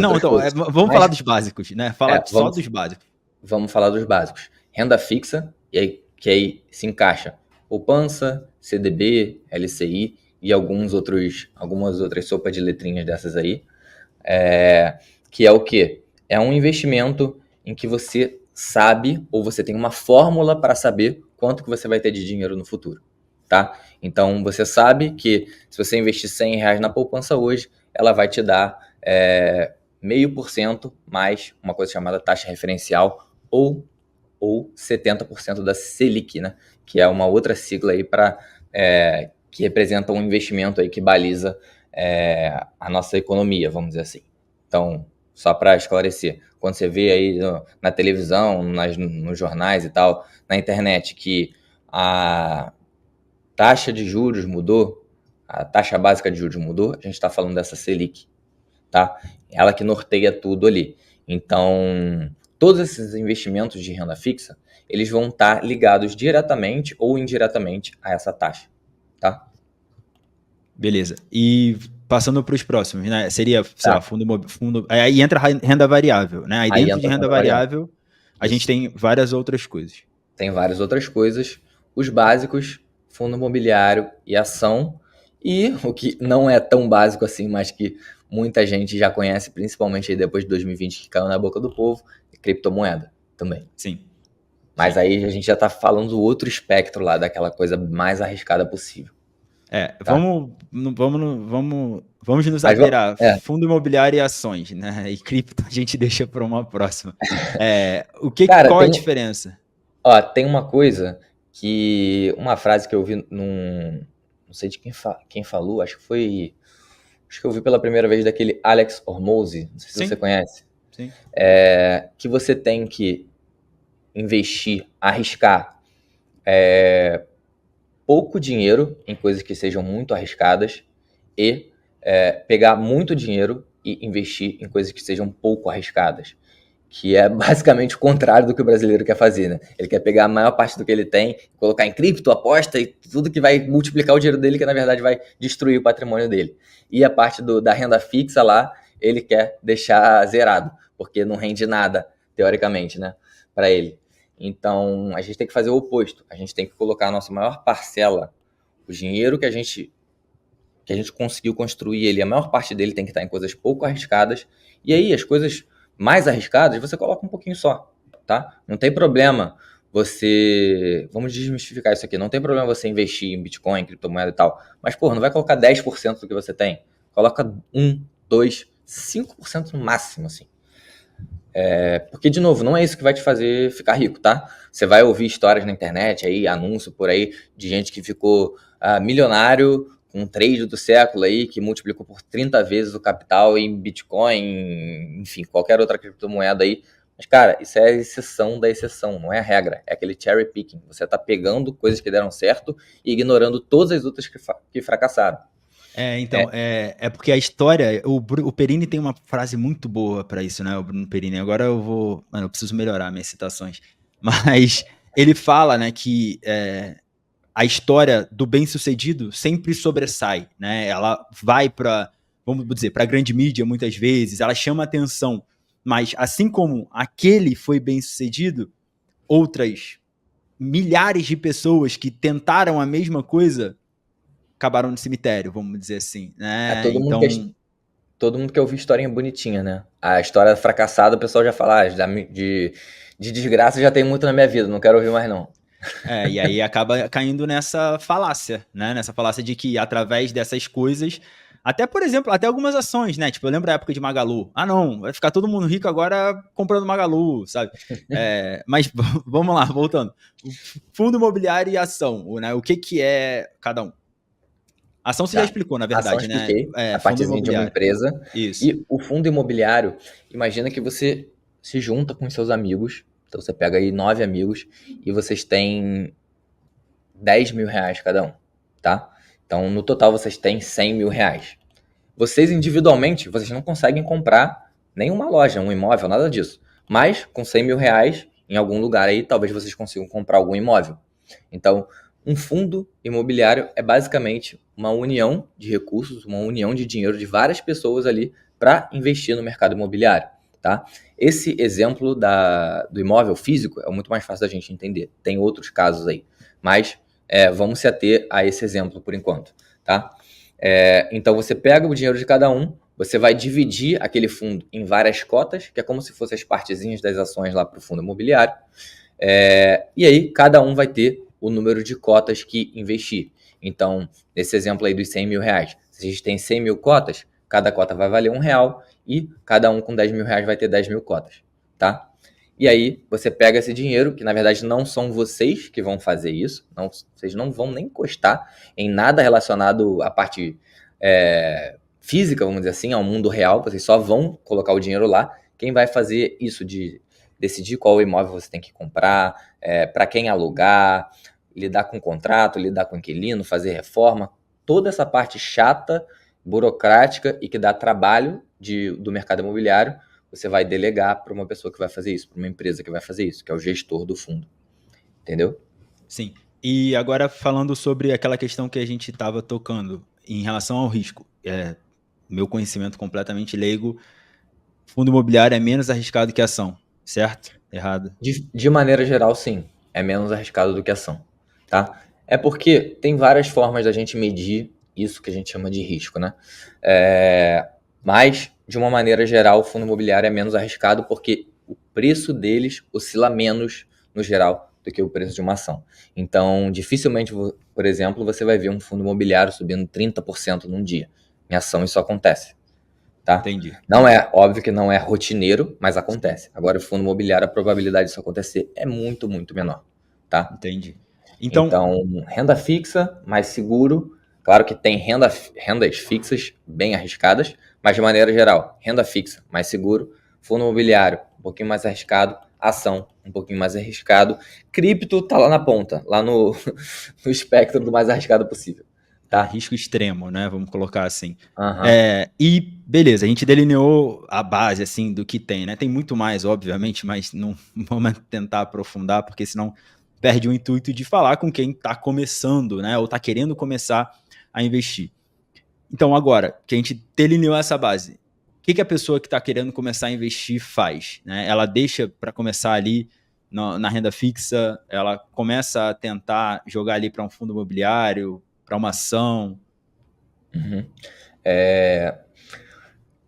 Não, outras então, coisas. vamos Mas, falar dos básicos, né? Fala só dos básicos. vamos falar dos básicos. Renda fixa, que aí se encaixa poupança, CDB, LCI e algumas outras sopas de letrinhas dessas aí. Que é o quê? É um investimento em que você sabe, ou você tem uma fórmula para saber quanto que você vai ter de dinheiro no futuro, tá? Então, você sabe que se você investir R$ 100 na poupança hoje, ela vai te dar 0,5% mais uma coisa chamada taxa referencial ou 70% da Selic, né? Que é uma outra sigla aí que representa um investimento aí que baliza a nossa economia, vamos dizer assim. Então, só para esclarecer, quando você vê aí na televisão, nos jornais e tal, na internet, que a taxa de juros mudou, a taxa básica de juros mudou, a gente está falando dessa Selic, tá? Ela que norteia tudo ali. Então, todos esses investimentos de renda fixa, eles vão estar ligados diretamente ou indiretamente a essa taxa, tá? Beleza. E passando para os próximos, né? Seria, sei lá, Tá. fundo. Aí entra renda variável, né? Aí Aí dentro de entra a renda renda variável. variável, a gente Isso. tem várias outras coisas. Tem várias outras coisas. Os básicos, fundo imobiliário e ação. E o que não é tão básico assim, mas que muita gente já conhece, principalmente aí depois de 2020, que caiu na boca do povo, é criptomoeda também. Sim. Mas Sim. aí a gente já está falando do outro espectro lá, daquela coisa mais arriscada possível. Tá? Vamos nos Mas ater a é, fundo imobiliário e ações, né? E cripto a gente deixa para uma próxima. cara, Qual é a diferença? tem uma coisa uma frase que eu vi não sei de quem falou, acho que eu vi pela primeira vez daquele Alex Hormozi, não sei se você Sim, conhece, sim. que você tem que investir, arriscar pouco dinheiro em coisas que sejam muito arriscadas e pegar muito dinheiro e investir em coisas que sejam pouco arriscadas. Que é basicamente o contrário do que o brasileiro quer fazer, né? Ele quer pegar a maior parte do que ele tem, colocar em cripto, aposta e tudo que vai multiplicar o dinheiro dele, que na verdade vai destruir o patrimônio dele. E a parte da renda fixa lá, ele quer deixar zerado, porque não rende nada, teoricamente, né? Para ele. Então, a gente tem que fazer o oposto. A gente tem que colocar a nossa maior parcela, o dinheiro que a gente conseguiu construir ele, a maior parte dele tem que estar em coisas pouco arriscadas. E aí, as coisas mais arriscadas, você coloca um pouquinho só, tá? Não tem problema vamos desmistificar isso aqui, não tem problema você investir em Bitcoin, criptomoeda e tal, mas, porra, não vai colocar 10% do que você tem. Coloca 1, 2, 5% no máximo, assim. Porque, de novo, não é isso que vai te fazer ficar rico, tá? Você vai ouvir histórias na internet, aí, anúncio por aí, de gente que ficou milionário com um trade do século aí, que multiplicou por 30 vezes o capital em Bitcoin, enfim, qualquer outra criptomoeda aí. Mas, cara, isso é a exceção da exceção, não é a regra. É aquele cherry picking. Você tá pegando coisas que deram certo e ignorando todas as outras que fracassaram. É porque a história, o Perini tem uma frase muito boa para isso, né? O Bruno Perini. Agora eu preciso melhorar minhas citações. Mas ele fala, né, que a história do bem-sucedido sempre sobressai, né? Ela vai para, vamos dizer, para a grande mídia muitas vezes, ela chama atenção, mas assim como aquele foi bem-sucedido, outras milhares de pessoas que tentaram a mesma coisa acabaram no cemitério, vamos dizer assim, É, né? todo mundo quer, Então, todo mundo quer ouvir historinha bonitinha, né? A história fracassada, o pessoal já fala, de desgraça já tem muito na minha vida, não quero ouvir mais não. e aí acaba caindo nessa falácia, né? Nessa falácia de que através dessas coisas, até, por exemplo, até algumas ações, né? Tipo, eu lembro da época de Magalu. Ah, não, vai ficar todo mundo rico agora comprando Magalu, sabe? Mas vamos lá, voltando. O fundo imobiliário e ação, né? O que é cada um? Ação você já Tá. explicou, na Ação, verdade, né? expliquei, a Fundo partezinha de uma imobiliário. empresa. Isso. E o fundo imobiliário, imagina que você se junta com seus amigos, então você pega aí 9 amigos e vocês têm R$ 10.000 cada um, tá? Então, no total, vocês têm R$ 100.000. Vocês, individualmente, vocês não conseguem comprar nenhuma loja, um imóvel, nada disso. Mas, com R$ 100.000, em algum lugar aí, talvez vocês consigam comprar algum imóvel. Então, um fundo imobiliário é basicamente uma união de recursos, uma união de dinheiro de várias pessoas ali para investir no mercado imobiliário, tá? Esse exemplo do imóvel físico é muito mais fácil da gente entender. Tem outros casos aí, mas vamos se ater a esse exemplo por enquanto, tá? Então você pega o dinheiro de cada um, você vai dividir aquele fundo em várias cotas, que é como se fossem as partezinhas das ações lá para o fundo imobiliário, e aí cada um vai ter o número de cotas que investir. Então, nesse exemplo aí dos 100 mil reais, se a gente tem 100 mil cotas, cada cota vai valer R$1 e cada um com 10 mil reais vai ter 10 mil cotas, tá? E aí você pega esse dinheiro, que na verdade não são vocês que vão fazer isso, vocês não vão nem encostar em nada relacionado à parte física, vamos dizer assim, ao mundo real, vocês só vão colocar o dinheiro lá. Quem vai fazer isso de decidir qual imóvel você tem que comprar, para quem alugar, lidar com contrato, lidar com inquilino, fazer reforma, toda essa parte chata, burocrática e que dá trabalho do mercado imobiliário, você vai delegar para uma pessoa que vai fazer isso, para uma empresa que vai fazer isso, que é o gestor do fundo. Entendeu? Sim. E agora falando sobre aquela questão que a gente estava tocando em relação ao risco. Meu conhecimento completamente leigo, fundo imobiliário é menos arriscado que ação, certo? Errado? De maneira geral, sim. É menos arriscado do que ação, tá? É porque tem várias formas da gente medir isso que a gente chama de risco, né? Mas, de uma maneira geral, o fundo imobiliário é menos arriscado porque o preço deles oscila menos, no geral, do que o preço de uma ação. Então, dificilmente, por exemplo, você vai ver um fundo imobiliário subindo 30% num dia. Em ação isso acontece, tá? Entendi. Não é, óbvio que não é rotineiro, mas acontece. Agora, o fundo imobiliário, a probabilidade disso acontecer é muito, muito menor, tá? Entendi. Então, renda fixa, mais seguro. Claro que tem rendas fixas bem arriscadas, mas de maneira geral, renda fixa, mais seguro. Fundo imobiliário, um pouquinho mais arriscado. Ação, um pouquinho mais arriscado. Cripto tá lá na ponta, lá no espectro do mais arriscado possível. Tá? Risco extremo, né? Vamos colocar assim. Uhum. E beleza, a gente delineou a base assim do que tem, né? Tem muito mais, obviamente, mas não vamos tentar aprofundar, porque senão perde o intuito de falar com quem está começando, né? Ou está querendo começar a investir. Então, agora que a gente delineou essa base, o que a pessoa que está querendo começar a investir faz? Né? Ela deixa para começar ali na renda fixa, ela começa a tentar jogar ali para um fundo imobiliário, para uma ação. Uhum.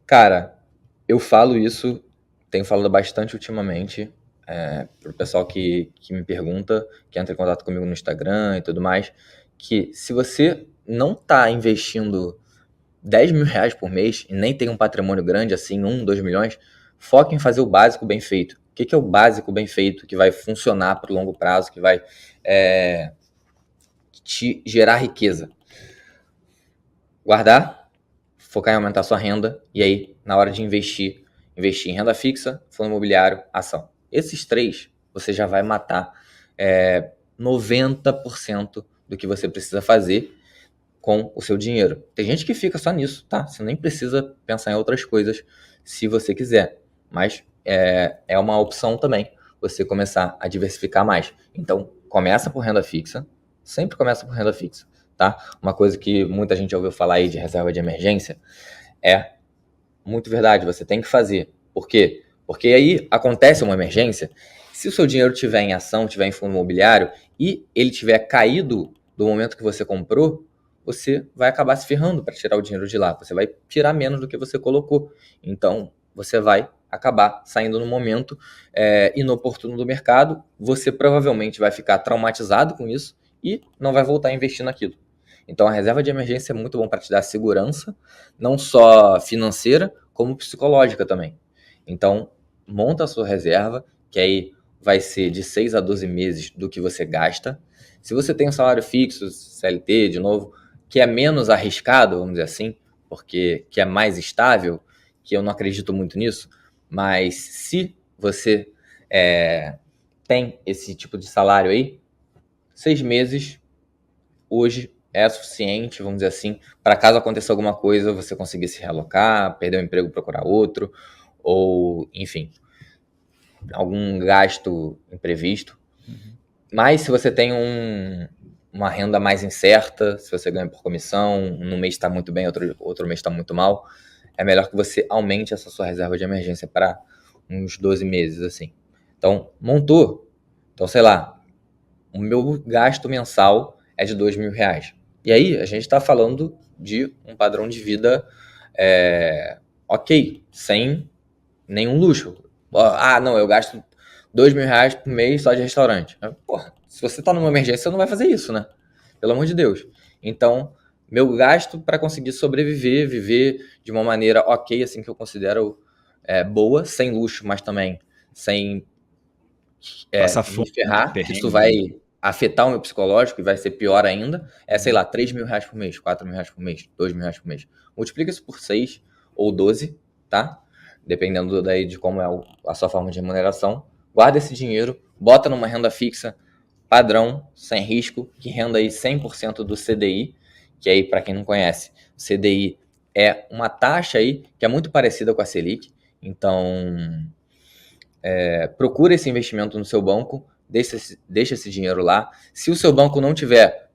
Cara, eu falo isso, tenho falado bastante ultimamente pro pessoal que me pergunta, que entra em contato comigo no Instagram e tudo mais, que se você não tá investindo 10 mil reais por mês e nem tem um patrimônio grande, assim, 1, 2 milhões, foca em fazer o básico bem feito. O que é o básico bem feito que vai funcionar para o longo prazo, que vai te gerar riqueza? Guardar, focar em aumentar sua renda e aí, na hora de investir em renda fixa, fundo imobiliário, ação. Esses três, você já vai matar 90% do que você precisa fazer com o seu dinheiro. Tem gente que fica só nisso, tá? Você nem precisa pensar em outras coisas se você quiser, mas é uma opção também você começar a diversificar mais. Então, começa por renda fixa, sempre começa por renda fixa, tá? Uma coisa que muita gente já ouviu falar aí de reserva de emergência é muito verdade, você tem que fazer. Por quê? Porque aí acontece uma emergência, se o seu dinheiro estiver em ação, estiver em fundo imobiliário e ele tiver caído do momento que você comprou, você vai acabar se ferrando para tirar o dinheiro de lá. Você vai tirar menos do que você colocou. Então, você vai acabar saindo no momento inoportuno do mercado. Você provavelmente vai ficar traumatizado com isso e não vai voltar a investir naquilo. Então, a reserva de emergência é muito bom para te dar segurança, não só financeira, como psicológica também. Então, monta a sua reserva, que aí vai ser de 6 a 12 meses do que você gasta. Se você tem um salário fixo, CLT, de novo, que é menos arriscado, vamos dizer assim, porque que é mais estável, que eu não acredito muito nisso, mas se você tem esse tipo de salário aí, 6 meses hoje é suficiente, vamos dizer assim, para caso aconteça alguma coisa, você conseguir se realocar, perder o emprego, procurar outro, ou, enfim, algum gasto imprevisto. Uhum. Mas se você tem uma renda mais incerta, se você ganha por comissão, um mês está muito bem, outro mês está muito mal, é melhor que você aumente essa sua reserva de emergência para uns 12 meses, assim. Então, montou. Então, sei lá, o meu gasto mensal é de R$ 2.000. E aí, a gente está falando de um padrão de vida ok, sem nenhum luxo. Ah, não, eu gasto R$ 2.000 por mês só de restaurante. Porra, se você tá numa emergência, você não vai fazer isso, né? Pelo amor de Deus. Então, meu gasto para conseguir sobreviver, viver de uma maneira ok, assim, que eu considero boa, sem luxo, mas também sem Passar me fome, ferrar, que isso perrengue, vai né? afetar o meu psicológico e vai ser pior ainda, sei lá, R$ 3.000 por mês, R$ 4.000 por mês, R$ 2.000 por mês. Multiplica isso por 6 ou 12, tá? Dependendo daí de como é a sua forma de remuneração. Guarda esse dinheiro, bota numa renda fixa padrão, sem risco, que renda aí 100% do CDI, que aí, para quem não conhece, o CDI é uma taxa aí que é muito parecida com a Selic. Então, procura esse investimento no seu banco, deixa esse dinheiro lá. Se o seu banco não tiver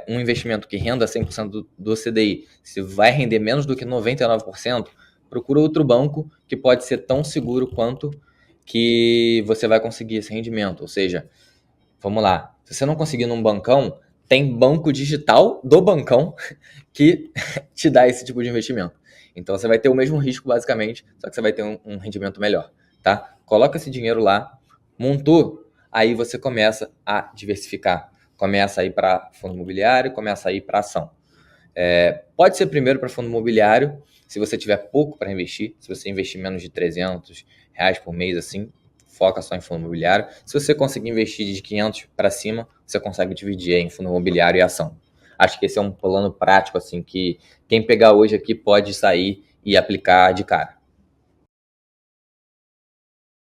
um investimento que renda 100% do CDI, se vai render menos do que 99%, procura outro banco que pode ser tão seguro quanto que você vai conseguir esse rendimento. Ou seja, vamos lá, se você não conseguir num bancão, tem banco digital do bancão que te dá esse tipo de investimento. Então você vai ter o mesmo risco, basicamente, só que você vai ter um rendimento melhor, tá? Coloca esse dinheiro lá, montou, aí você começa a diversificar. Começa a ir para fundo imobiliário, começa a ir para ação. Pode ser primeiro para fundo imobiliário, se você tiver pouco para investir, se você investir menos de R$ 300 por mês, assim, foca só em fundo imobiliário. Se você conseguir investir de 500 para cima, você consegue dividir em fundo imobiliário e ação. Acho que esse é um plano prático, assim, que quem pegar hoje aqui pode sair e aplicar de cara.